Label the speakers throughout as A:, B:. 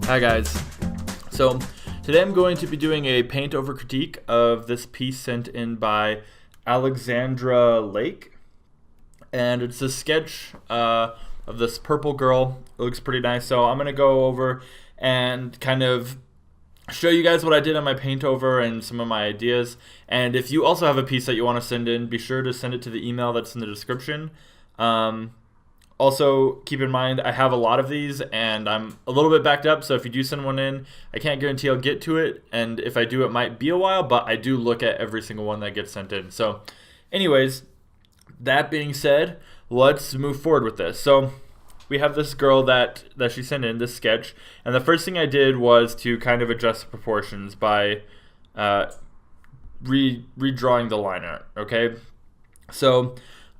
A: Hi guys. So today I'm going to be doing a paint-over critique of this piece sent in by Alexandra Lake, and it's a sketch of this purple girl. It looks pretty nice, so I'm going to go over and kind of show you guys what I did on my paint-over and some of my ideas. And if you also have a piece that you want to send in, be sure to send it to the email that's in the description. Also, keep in mind, I have a lot of these, and I'm a little bit backed up, so if you do send one in, I can't guarantee I'll get to it, and if I do, it might be a while, but I do look at every single one that gets sent in. So, anyways, that being said, let's move forward with this. So, we have this girl that she sent in, this sketch, and the first thing I did was to kind of adjust the proportions by redrawing the line art, okay? So,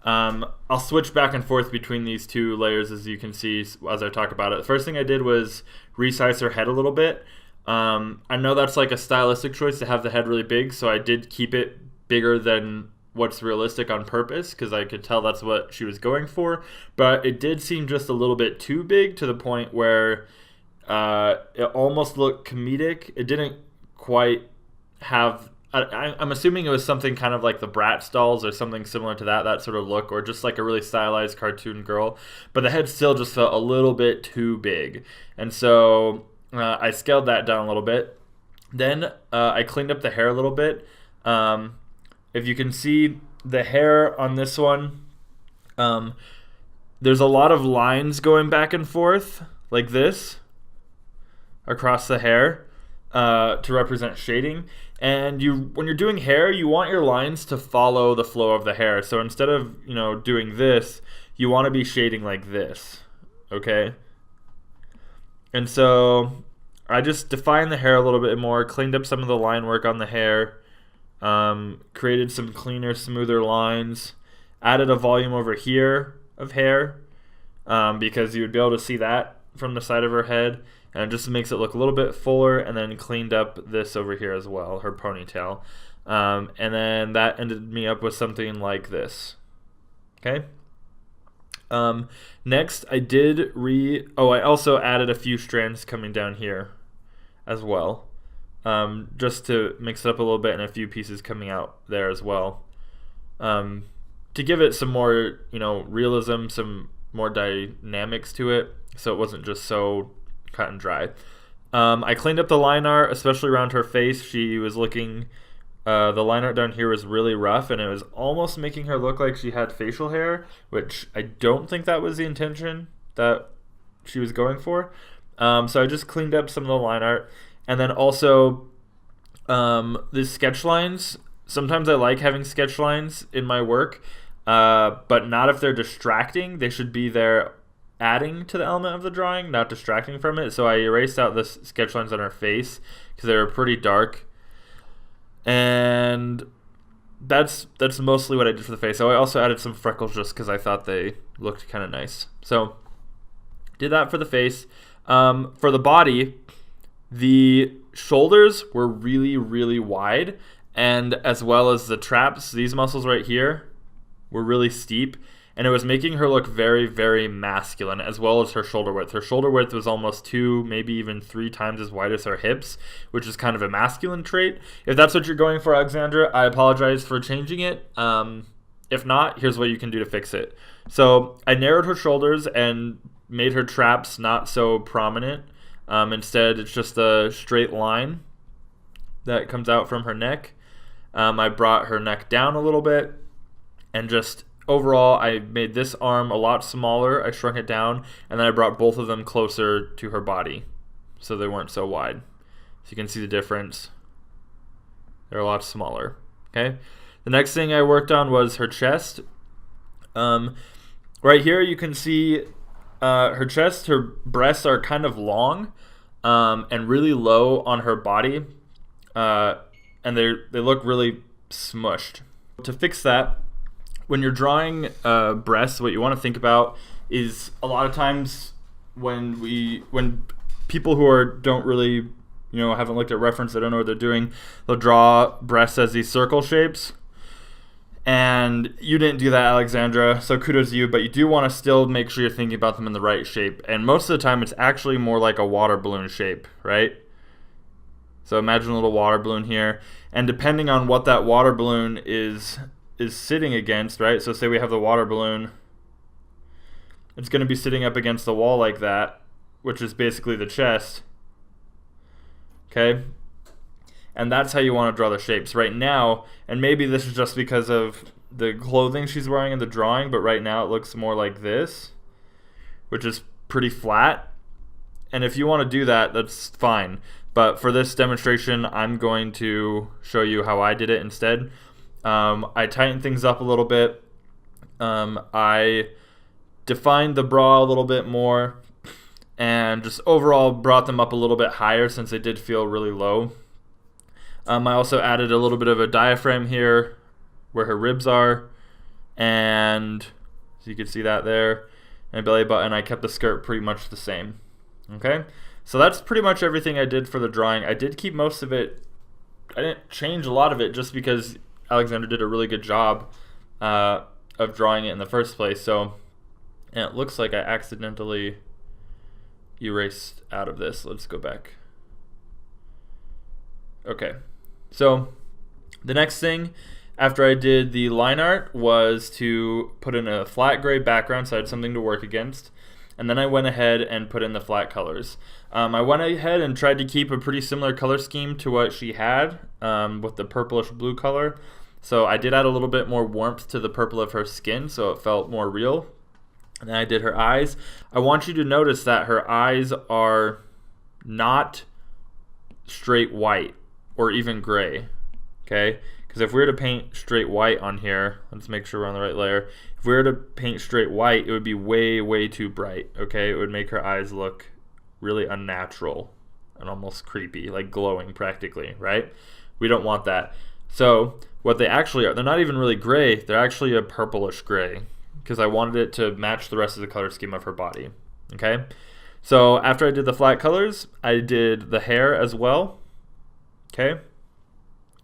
A: I'll switch back and forth between these two layers, as you can see as I talk about it. The first thing I did was resize her head a little bit. I know that's like a stylistic choice to have the head really big, so I did keep it bigger than what's realistic on purpose, because I could tell that's what she was going for. But it did seem just a little bit too big, to the point where it almost looked comedic. It didn't quite have... I'm assuming it was something kind of like the Bratz dolls or something similar to that sort of look, or just like a really stylized cartoon girl. But the head still just felt a little bit too big. And so I scaled that down a little bit. Then I cleaned up the hair a little bit. If you can see the hair on this one, there's a lot of lines going back and forth like this across the hair to represent shading. And when you're doing hair, you want your lines to follow the flow of the hair. So instead of, doing this, you want to be shading like this, okay? And so I just defined the hair a little bit more, cleaned up some of the line work on the hair, created some cleaner, smoother lines, added a volume over here of hair, because you would be able to see that from the side of her head. And it just makes it look a little bit fuller, and then cleaned up this over here as well, her ponytail. And then that ended me up with something like this. Okay? Next, I did I also added a few strands coming down here as well. Just to mix it up a little bit, and a few pieces coming out there as well. To give it some more, realism, some more dynamics to it, so it wasn't just so cut and dry. I cleaned up the line art, especially around her face. She was looking, the line art down here was really rough, and it was almost making her look like she had facial hair, which I don't think that was the intention that she was going for. So I just cleaned up some of the line art. And then also, the sketch lines. Sometimes I like having sketch lines in my work, but not if they're distracting. They should be there adding to the element of the drawing, not distracting from it. So I erased out the sketch lines on her face because they were pretty dark, and that's mostly what I did for the face. So I also added some freckles just because I thought they looked kind of nice. So did that for the face. For the body, the shoulders were really, really wide, and as well as the traps, these muscles right here were really steep. And it was making her look very, very masculine, as well as her shoulder width. Her shoulder width was almost 2, maybe even 3 times as wide as her hips, which is kind of a masculine trait. If that's what you're going for, Alexandra, I apologize for changing it. If not, here's what you can do to fix it. So I narrowed her shoulders and made her traps not so prominent. Instead, it's just a straight line that comes out from her neck. I brought her neck down a little bit, and just... overall, I made this arm a lot smaller. I shrunk it down, and then I brought both of them closer to her body so they weren't so wide. So you can see the difference. They're a lot smaller. Okay. The next thing I worked on was her chest. Right here you can see her chest. Her breasts are kind of long and really low on her body, and they look really smushed. To fix that, when you're drawing breasts, what you want to think about is a lot of times when people who don't really, haven't looked at reference, they don't know what they're doing, they'll draw breasts as these circle shapes. And you didn't do that, Alexandra, so kudos to you, but you do want to still make sure you're thinking about them in the right shape. And most of the time, it's actually more like a water balloon shape, right? So imagine a little water balloon here. And depending on what that water balloon is sitting against, right? So say we have the water balloon. It's going to be sitting up against the wall like that, which is basically the chest. Okay? And that's how you want to draw the shapes. Right now, and maybe this is just because of the clothing she's wearing in the drawing, but right now it looks more like this, which is pretty flat. And if you want to do that, that's fine. But for this demonstration, I'm going to show you how I did it instead. I tightened things up a little bit. I defined the bra a little bit more and just overall brought them up a little bit higher since they did feel really low. I also added a little bit of a diaphragm here where her ribs are, and so you can see that there, and belly button. I kept the skirt pretty much the same. Okay, so that's pretty much everything I did for the drawing. I did keep most of it. I didn't change a lot of it just because Alexandra did a really good job of drawing it in the first place. So, and it looks like I accidentally erased out of this. Let's go back. Okay. So the next thing after I did the line art was to put in a flat gray background so I had something to work against. And then I went ahead and put in the flat colors. I went ahead and tried to keep a pretty similar color scheme to what she had with the purplish blue color. So I did add a little bit more warmth to the purple of her skin so it felt more real. And then I did her eyes. I want you to notice that her eyes are not straight white or even gray, okay? Because if we were to paint straight white on here, let's make sure we're on the right layer. If we were to paint straight white, it would be way, way too bright, okay? It would make her eyes look really unnatural and almost creepy, like glowing practically, right? We don't want that. So what they actually are, they're not even really gray, they're actually a purplish gray because I wanted it to match the rest of the color scheme of her body, okay? So after I did the flat colors, I did the hair as well. Okay,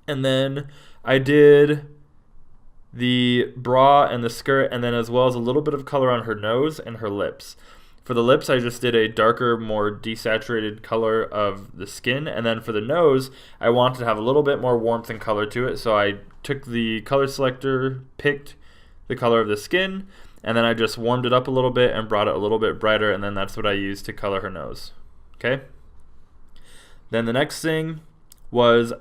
A: and then I did the bra and the skirt, and then as well as a little bit of color on her nose and her lips. For the lips, I just did a darker, more desaturated color of the skin, and then for the nose, I wanted to have a little bit more warmth and color to it, so I took the color selector, picked the color of the skin, and then I just warmed it up a little bit and brought it a little bit brighter, and then that's what I used to color her nose. Okay? Then the next thing was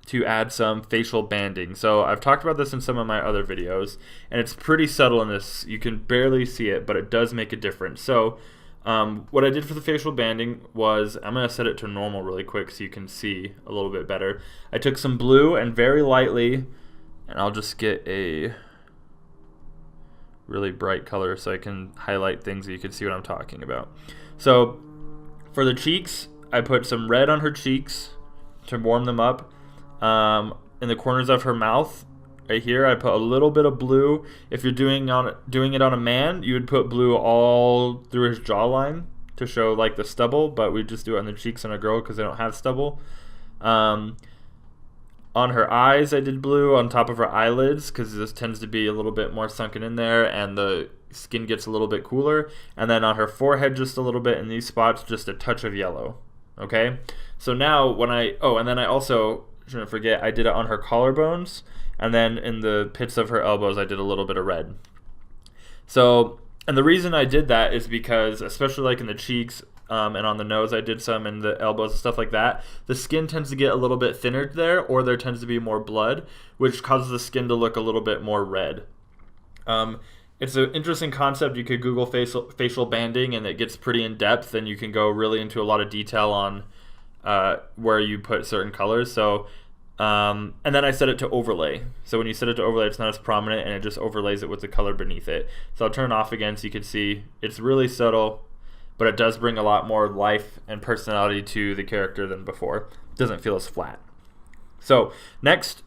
A: to add some facial banding. So I've talked about this in some of my other videos, and it's pretty subtle in this. You can barely see it, but it does make a difference. So what I did for the facial banding was, I'm going to set it to normal really quick so you can see a little bit better. I took some blue and very lightly, and I'll just get a really bright color so I can highlight things so you can see what I'm talking about. So for the cheeks, I put some red on her cheeks to warm them up. In the corners of her mouth, right here, I put a little bit of blue. If you're doing it on a man, you would put blue all through his jawline to show like the stubble, but we just do it on the cheeks on a girl because they don't have stubble. On her eyes, I did blue on top of her eyelids because this tends to be a little bit more sunken in there and the skin gets a little bit cooler. And then on her forehead, just a little bit in these spots, just a touch of yellow. Okay, so now when and then I also, shouldn't forget, I did it on her collarbones, and then in the pits of her elbows I did a little bit of red. So, and the reason I did that is because, especially like in the cheeks and on the nose I did some, and the elbows and stuff like that, the skin tends to get a little bit thinner there, or there tends to be more blood, which causes the skin to look a little bit more red. It's an interesting concept. You could Google facial banding, and it gets pretty in depth, and you can go really into a lot of detail on where you put certain colors. So, and then I set it to overlay. So when you set it to overlay, it's not as prominent, and it just overlays it with the color beneath it. So I'll turn it off again so you can see it's really subtle, but it does bring a lot more life and personality to the character than before. It doesn't feel as flat. So next,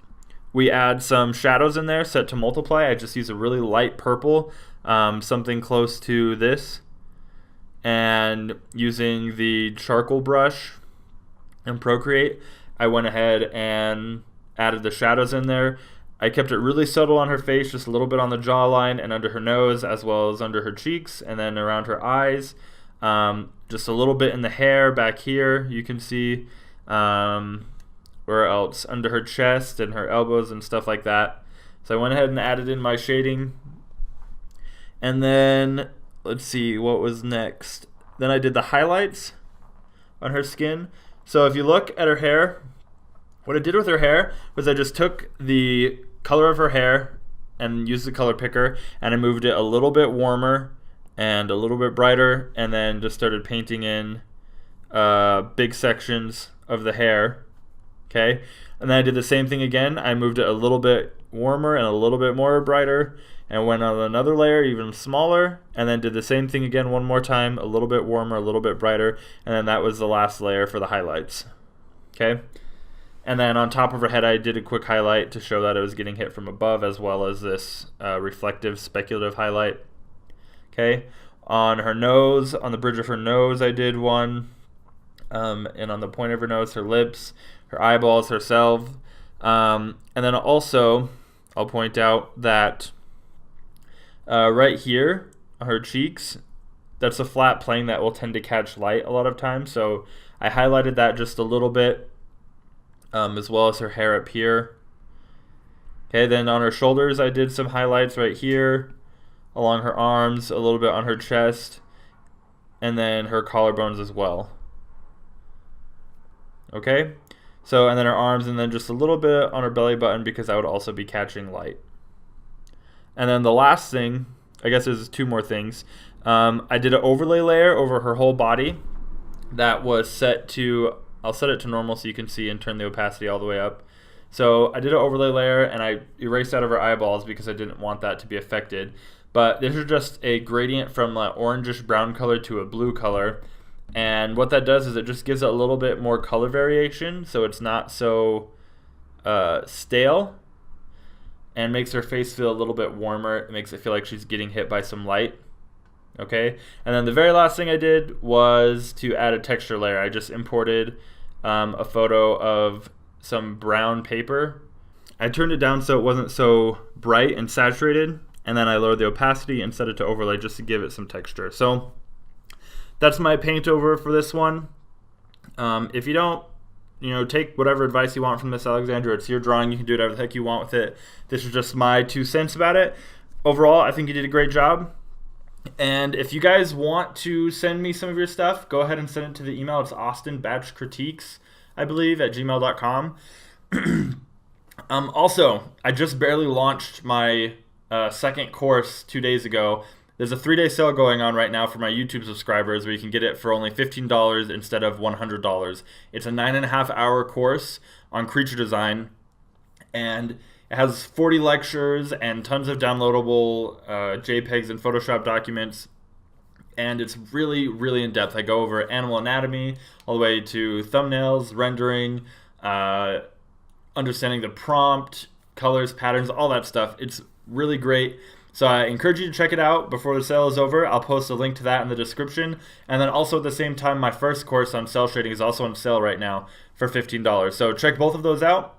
A: we add some shadows in there set to multiply. I just use a really light purple, something close to this, and using the charcoal brush and Procreate, I went ahead and added the shadows in there. I kept it really subtle on her face, just a little bit on the jawline and under her nose, as well as under her cheeks, and then around her eyes. Just a little bit in the hair back here, you can see. Where else? Under her chest and her elbows and stuff like that. So I went ahead and added in my shading. And then, let's see, what was next? Then I did the highlights on her skin. So if you look at her hair, what I did with her hair was I just took the color of her hair and used the color picker, and I moved it a little bit warmer and a little bit brighter, and then just started painting in big sections of the hair. Okay, and then I did the same thing again. I moved it a little bit warmer and a little bit more brighter, and went on another layer even smaller, and then did the same thing again one more time, a little bit warmer, a little bit brighter, and then that was the last layer for the highlights. Okay, and then on top of her head I did a quick highlight to show that it was getting hit from above, as well as this reflective speculative highlight. Okay, on her nose, on the bridge of her nose I did one, and on the point of her nose, her lips, her eyeballs, herself, and then also I'll point out that right here on her cheeks, that's a flat plane that will tend to catch light a lot of times, so I highlighted that just a little bit, as well as her hair up here. Okay, then on her shoulders I did some highlights right here, along her arms, a little bit on her chest, and then her collarbones as well. Okay, so and then her arms, and then just a little bit on her belly button, because that would also be catching light. And then the last thing, I guess there's two more things. I did an overlay layer over her whole body that was set to, I'll set it to normal so you can see, and turn the opacity all the way up. So I did an overlay layer, and I erased out of her eyeballs because I didn't want that to be affected. But this is just a gradient from an orangish brown color to a blue color. And what that does is it just gives it a little bit more color variation, so it's not so stale, and makes her face feel a little bit warmer. It makes it feel like she's getting hit by some light. Okay, and then the very last thing I did was to add a texture layer. I just imported a photo of some brown paper. I turned it down so it wasn't so bright and saturated, and then I lowered the opacity and set it to overlay just to give it some texture. So that's my paint over for this one. If you don't, take whatever advice you want from Miss Alexandra. It's your drawing. You can do whatever the heck you want with it. This is just my 2 cents about it. Overall, I think you did a great job. And if you guys want to send me some of your stuff, go ahead and send it to the email. It's austinbatchcritiques, I believe, at gmail.com. Also, I just barely launched my second course 2 days ago. There's a 3-day sale going on right now for my YouTube subscribers where you can get it for only $15 instead of $100. It's a 9.5-hour course on creature design, and it has 40 lectures and tons of downloadable JPEGs and Photoshop documents, and it's really, really in-depth. I go over animal anatomy all the way to thumbnails, rendering, understanding the prompt, colors, patterns, all that stuff. It's really great. So I encourage you to check it out before the sale is over. I'll post a link to that in the description. And then also at the same time, my first course on cell shading is also on sale right now for $15. So check both of those out.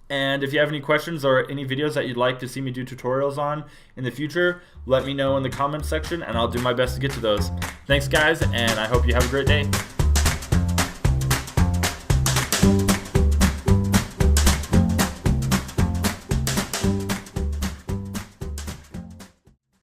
A: And if you have any questions or any videos that you'd like to see me do tutorials on in the future, let me know in the comments section, and I'll do my best to get to those. Thanks, guys, and I hope you have a great day.